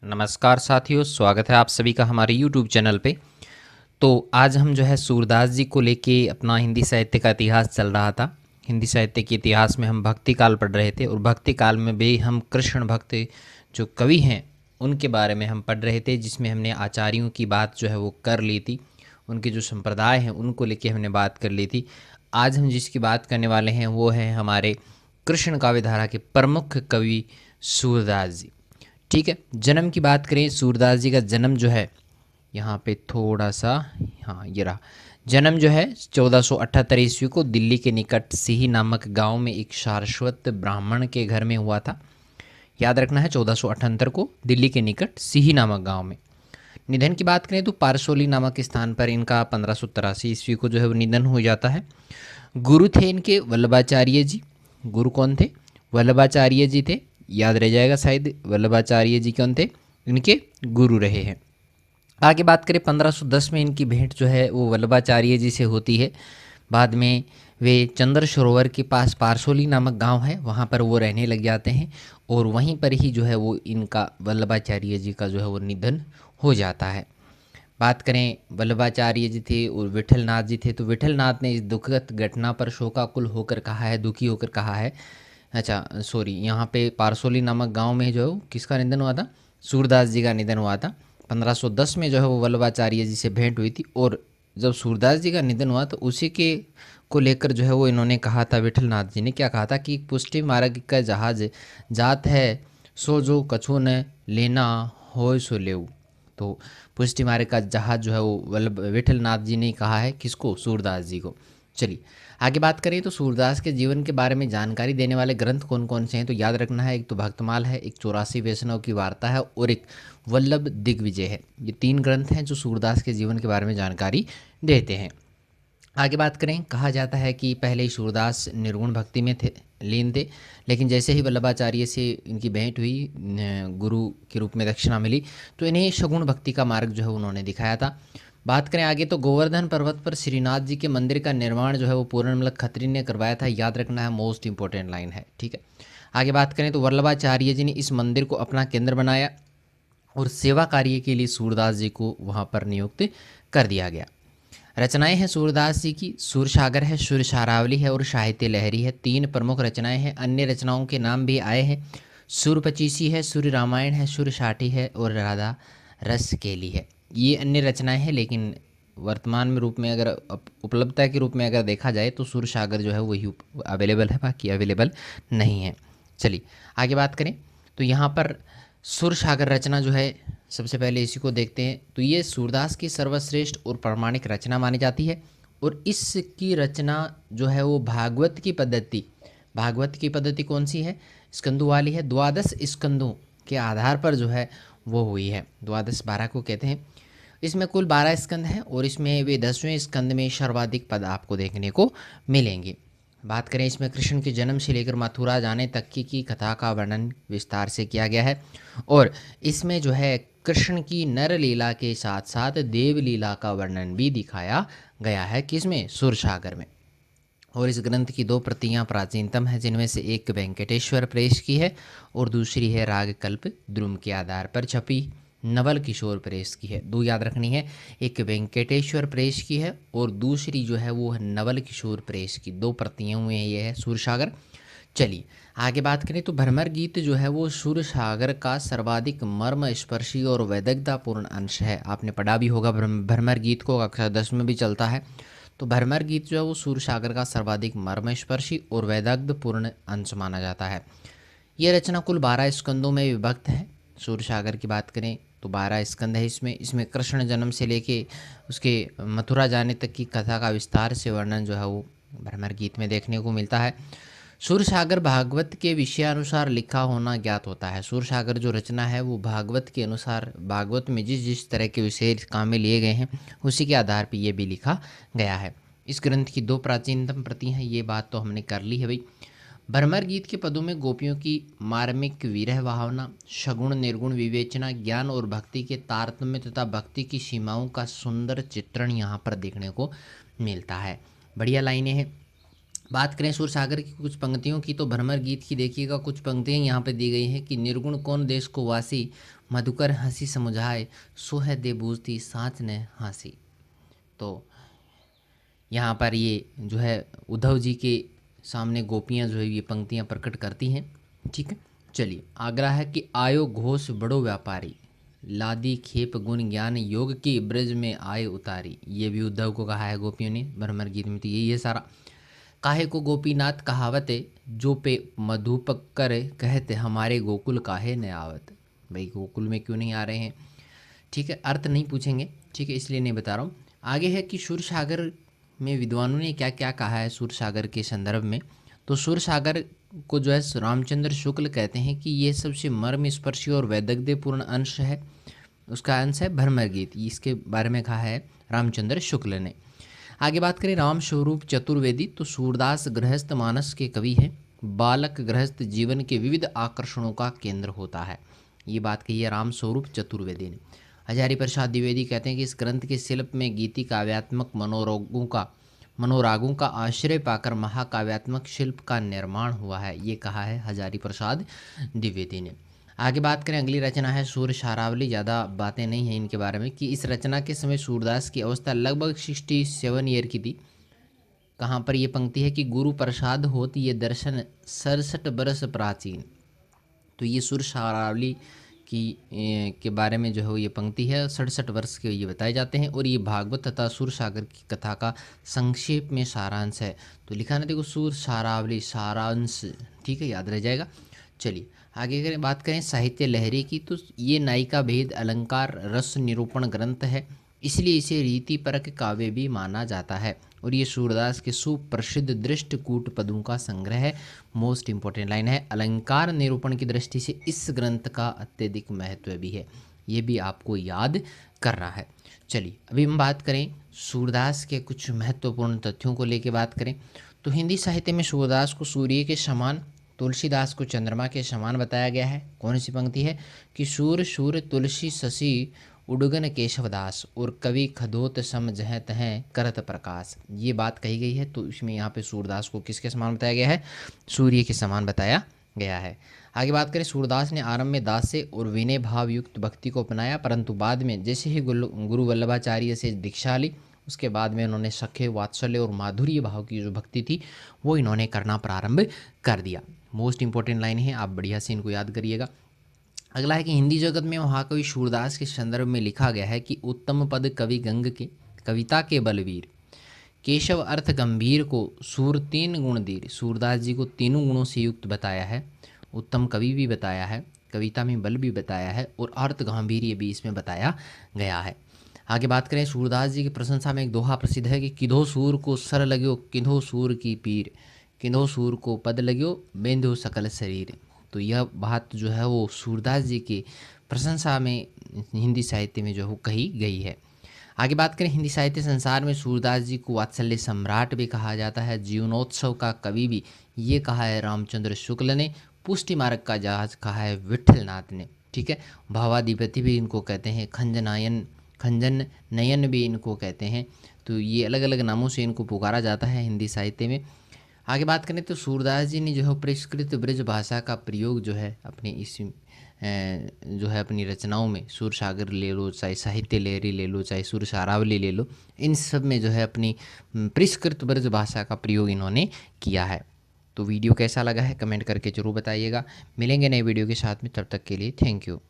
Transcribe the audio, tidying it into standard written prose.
नमस्कार साथियों, स्वागत है आप सभी का हमारे YouTube चैनल पे। तो आज हम जो है सूरदास जी को लेके अपना हिंदी साहित्य का इतिहास चल रहा था। हिंदी साहित्य के इतिहास में हम भक्ति काल पढ़ रहे थे और भक्ति काल में भी हम कृष्ण भक्त जो कवि हैं उनके बारे में हम पढ़ रहे थे, जिसमें हमने आचार्यों की बात जो है वो कर ली थी। उनके जो संप्रदाय हैं उनको लेके हमने बात कर ली थी। आज हम जिसकी बात करने वाले हैं वो है हमारे कृष्ण काव्य धारा के प्रमुख कवि सूरदास जी। ठीक है, जन्म की बात करें, सूरदास जी का जन्म जो है यहाँ पे थोड़ा सा, हाँ ये रहा। जन्म जो है 1478 ईस्वी को दिल्ली के निकट सिही नामक गांव में एक शाश्वत ब्राह्मण के घर में हुआ था। याद रखना है 1478 को दिल्ली के निकट सिही नामक गांव में। निधन की बात करें तो पारसोली नामक स्थान पर इनका 1583 ईस्वी को जो है वो निधन हो जाता है। गुरु थे इनके वल्लभाचार्य जी। गुरु कौन थे? वल्लभाचार्य जी थे। याद रह जाएगा शायद, वल्लभाचार्य जी कौन थे? इनके गुरु रहे हैं। आगे बात करें 1510 में इनकी भेंट जो है वो वल्लभाचार्य जी से होती है। बाद में वे चंद्र सरोवर के पास पारसोली नामक गांव है, वहाँ पर वो रहने लग जाते हैं और वहीं पर ही जो है वो इनका वल्लभाचार्य जी का जो है वो निधन हो जाता है। बात करें, वल्लभाचार्य जी थे और विठलनाथ जी थे, तो विठलनाथ ने इस दुखद घटना पर शोकाकुल होकर कहा है, दुखी होकर कहा है। अच्छा सॉरी, यहाँ पे पारसोली नामक गांव में जो है किसका निधन हुआ था? सूरदास जी का निधन हुआ था। 1510 में जो है वो वल्लभाचार्य जी से भेंट हुई थी और जब सूरदास जी का निधन हुआ तो उसी के को लेकर जो है वो इन्होंने कहा था, विठलनाथ जी ने क्या कहा था कि पुष्टि मार्ग का जहाज जात है, सो जो कछु न लेना हो सो लेऊ। तो पुष्टि मार्ग का जहाज जो है वो वल्लभ विठलनाथ जी ने कहा है, किसको? सूरदास जी को। चलिए आगे बात करें तो सूरदास के जीवन के बारे में जानकारी देने वाले ग्रंथ कौन कौन से हैं, तो याद रखना है, एक तो भक्तमाल है, एक 84 वैष्णव की वार्ता है और एक वल्लभ दिग्विजय है। ये 3 ग्रंथ हैं जो सूरदास के जीवन के बारे में जानकारी देते हैं। आगे बात करें, कहा जाता है कि पहले ही सूरदास निर्गुण भक्ति में थे, लीन थे, लेकिन जैसे ही वल्लभाचार्य से इनकी भेंट हुई, गुरु के रूप में दक्षिणा मिली, तो इन्हें सगुण भक्ति का मार्ग जो है उन्होंने दिखाया था। बात करें आगे तो गोवर्धन पर्वत पर श्रीनाथ जी के मंदिर का निर्माण जो है वो पूर्णमल खत्री ने करवाया था। याद रखना है, मोस्ट इंपॉर्टेंट लाइन है। ठीक है, आगे बात करें तो वल्लभाचार्य जी ने इस मंदिर को अपना केंद्र बनाया और सेवा कार्य के लिए सूरदास जी को वहाँ पर नियुक्त कर दिया गया। रचनाएं हैं सूरदास जी की, सूरसागर है, सुरसारावली है और साहित्य लहरी है। 3 प्रमुख रचनाएं हैं। अन्य रचनाओं के नाम भी आए हैं। सूर पचीसी है, सूर्य रामायण है, सूर्य साठी है और राधा रस केली है। ये अन्य रचनाएं हैं, लेकिन वर्तमान में रूप में अगर उपलब्धता के रूप में अगर देखा जाए तो सूरसागर जो है वही अवेलेबल है, बाकी अवेलेबल नहीं है। चलिए आगे बात करें तो यहाँ पर सुरसागर रचना जो है, सबसे पहले इसी को देखते हैं। तो ये सूरदास की सर्वश्रेष्ठ और प्रामाणिक रचना मानी जाती है और इसकी रचना जो है वो भागवत की पद्धति, भागवत की पद्धति कौन सी है? स्कंदों वाली है। द्वादश स्कंदों के आधार पर जो है वो हुई है। द्वादश 12 को कहते हैं। इसमें कुल 12 स्कंद हैं और इसमें वे 10वें स्कंद में सर्वाधिक पद आपको देखने को मिलेंगे। बात करें, इसमें कृष्ण के जन्म से लेकर मथुरा जाने तक की कथा का वर्णन विस्तार से किया गया है और इसमें जो है कृष्ण की नर लीला के साथ साथ देव लीला का वर्णन भी दिखाया गया है। किसमें? सुरसागर में। और इस ग्रंथ की 2 प्रतियां प्राचीनतम हैं, जिनमें से एक वेंकटेश्वर प्रेस की है और दूसरी है रागकल्प द्रुम के आधार पर छपी नवल किशोर प्रेस की है। 2 याद रखनी है, एक वेंकटेश्वर प्रेस की है और दूसरी जो है वो है नवल किशोर प्रेस की। 2 प्रतियों में ये है सूरसागर। चलिए आगे बात करें तो भ्रमर गीत जो है वो सूरसागर का सर्वाधिक मर्म स्पर्शी और वैदग्ध्यपूर्ण अंश है। आपने पढ़ा भी होगा भ्रमर गीत को, कक्षा 10 में भी चलता है। तो भ्रमर गीत जो है वो सूरसागर का सर्वाधिक मर्मस्पर्शी और वैदग्ध्यपूर्ण अंश माना जाता है। यह रचना कुल 12 स्कंदों में विभक्त है। सूरसागर की बात करें तो 12 स्कंद है इसमें। इसमें कृष्ण जन्म से लेके उसके मथुरा जाने तक की कथा का विस्तार से वर्णन जो है वो भ्रमर गीत में देखने को मिलता है। सूरसागर भागवत के विषयानुसार लिखा होना ज्ञात होता है। सूरसागर जो रचना है वो भागवत के अनुसार, भागवत में जिस जिस तरह के विषय काम में लिए गए हैं उसी के आधार पर यह भी लिखा गया है। इस ग्रंथ की 2 प्राचीनतम प्रति हैं, ये बात तो हमने कर ली है भाई। भ्रमर गीत के पदों में गोपियों की मार्मिक विरह भावना, सगुण निर्गुण विवेचना, ज्ञान और भक्ति के तारतम्य तथा भक्ति की सीमाओं का सुंदर चित्रण यहाँ पर देखने को मिलता है। बढ़िया लाइनें हैं। बात करें सूरसागर की कुछ पंक्तियों की तो भ्रमर गीत की देखिएगा कुछ पंक्तियाँ यहाँ पे दी गई हैं कि निर्गुण कौन देश को वासी, मधुकर हंसी समुझाए, सो है दे बूझती साँच ने हंसी। तो यहाँ पर ये जो है उद्धव जी के सामने गोपियाँ जो है ये पंक्तियाँ प्रकट करती हैं। ठीक है, चलिए आग्रह है कि आयो घोष बड़ो व्यापारी, लादी खेप गुण ज्ञान योग की ब्रज में आए उतारी। ये भी उद्धव को कहा है गोपियों ने भ्रमर गीत में, तो यही है सारा। काहे को गोपीनाथ कहावते, जो पे मधुपक कर कहते हमारे गोकुल काहे न आवत। भाई गोकुल में क्यों नहीं आ रहे हैं। ठीक है, अर्थ नहीं पूछेंगे, ठीक है, इसलिए नहीं बता रहा हूँ। आगे है कि सूरसागर में विद्वानों ने क्या क्या कहा है सूरसागर के संदर्भ में। तो सूरसागर को जो है रामचंद्र शुक्ल कहते हैं कि ये सबसे मर्म स्पर्शी और वैदग्ध्यपूर्ण अंश है, उसका अंश है भ्रमर गीत, इसके बारे में कहा है रामचंद्र शुक्ल ने। आगे बात करें राम स्वरूप चतुर्वेदी, तो सूरदास गृहस्थ मानस के कवि हैं, बालक गृहस्थ जीवन के विविध आकर्षणों का केंद्र होता है। ये बात कही है राम स्वरूप चतुर्वेदी ने। हजारी प्रसाद द्विवेदी कहते हैं कि इस ग्रंथ के शिल्प में गीति काव्यात्मक मनोरागों का आश्रय पाकर महाकाव्यात्मक शिल्प का निर्माण हुआ है, ये कहा है हजारी प्रसाद द्विवेदी ने। आगे बात करें अगली रचना है सूर शारावली। ज़्यादा बातें नहीं हैं इनके बारे में कि इस रचना के समय सूरदास की अवस्था लगभग 67 ईयर की थी। कहाँ पर ये पंक्ति है कि गुरु प्रसाद होती ये दर्शन 67 बरस प्राचीन। तो ये सुर शारावली के बारे में जो है ये पंक्ति है, 67 वर्ष के ये बताए जाते हैं और ये भागवत तथा सुर सागर की कथा का संक्षेप में सारांश है। तो लिखा ना देखो सुर शारावली सारांश, ठीक है, याद रह जाएगा। चलिए आगे अगर बात करें साहित्य लहरी की, तो ये नायिका भेद अलंकार रस निरूपण ग्रंथ है, इसलिए इसे रीति परक काव्य भी माना जाता है और ये सूरदास के सुप्रसिद्ध दृष्टकूट पदों का संग्रह है। मोस्ट इंपॉर्टेंट लाइन है, अलंकार निरूपण की दृष्टि से इस ग्रंथ का अत्यधिक महत्व भी है, ये भी आपको याद करना है। चलिए अभी हम बात करें सूरदास के कुछ महत्वपूर्ण तथ्यों को लेकर बात करें तो हिंदी साहित्य में सूरदास को सूर्य के समान, तुलसीदास को चंद्रमा के समान बताया गया है। कौन सी पंक्ति है कि सूर सूर तुलसी शशि उडगन केशवदास और कवि खदोत सम जह तह करत प्रकाश, ये बात कही गई है। तो इसमें यहाँ पे सूरदास को किसके समान बताया गया है, सूर्य के समान बताया गया है। आगे बात करें सूरदास ने आरंभ में दास्य और विनय भाव युक्त भक्ति को अपनाया, परंतु बाद में जैसे ही गुरु वल्लभाचार्य से दीक्षा ली उसके बाद में उन्होंने सखे वात्सल्य और माधुर्य भाव की जो भक्ति थी वो इन्होंने करना प्रारंभ कर दिया। मोस्ट इंपॉर्टेंट लाइन है, आप बढ़िया से इनको याद करिएगा। अगला है कि हिंदी जगत में महाकवि सूरदास के संदर्भ में लिखा गया है कि उत्तम पद कवि गंग के कविता के बलवीर, केशव अर्थ गंभीर को सूर तीन गुण दीर। सूरदास जी को तीनों गुणों से युक्त बताया है, उत्तम कवि भी बताया है, कविता में बल भी बताया है और अर्थ गांभीर्य भी इसमें बताया गया है। आगे बात करें सूरदास जी की प्रशंसा में एक दोहा प्रसिद्ध है कि किधो सूर को सर लग्यो किधो सूर की पीर, किधो सूर को पद लग्यो बेंधो सकल शरीर। तो यह बात जो है वो सूरदास जी की प्रशंसा में हिंदी साहित्य में जो है कही गई है। आगे बात करें हिंदी साहित्य संसार में सूरदास जी को वात्सल्य सम्राट भी कहा जाता है, जीवनोत्सव का कवि भी ये कहा है रामचंद्र शुक्ल ने, पुष्टि मार्ग का जहाज कहा है विठल नाथ ने। ठीक है, भावाधिपति भी इनको कहते हैं, खंजन नयन भी इनको कहते हैं। तो ये अलग अलग नामों से इनको पुकारा जाता है हिंदी साहित्य में। आगे बात करें तो सूरदास जी ने जो है परिष्कृत ब्रज भाषा का प्रयोग जो है अपने इस जो है अपनी रचनाओं में, सूर सागर ले लो, चाहे साहित्य लहरी ले लो, चाहे सूर शारावली ले लो, इन सब में जो है अपनी परिष्कृत ब्रज भाषा का प्रयोग इन्होंने किया है। तो वीडियो कैसा लगा है कमेंट करके ज़रूर बताइएगा। मिलेंगे नए वीडियो के साथ में, तब तक के लिए थैंक यू।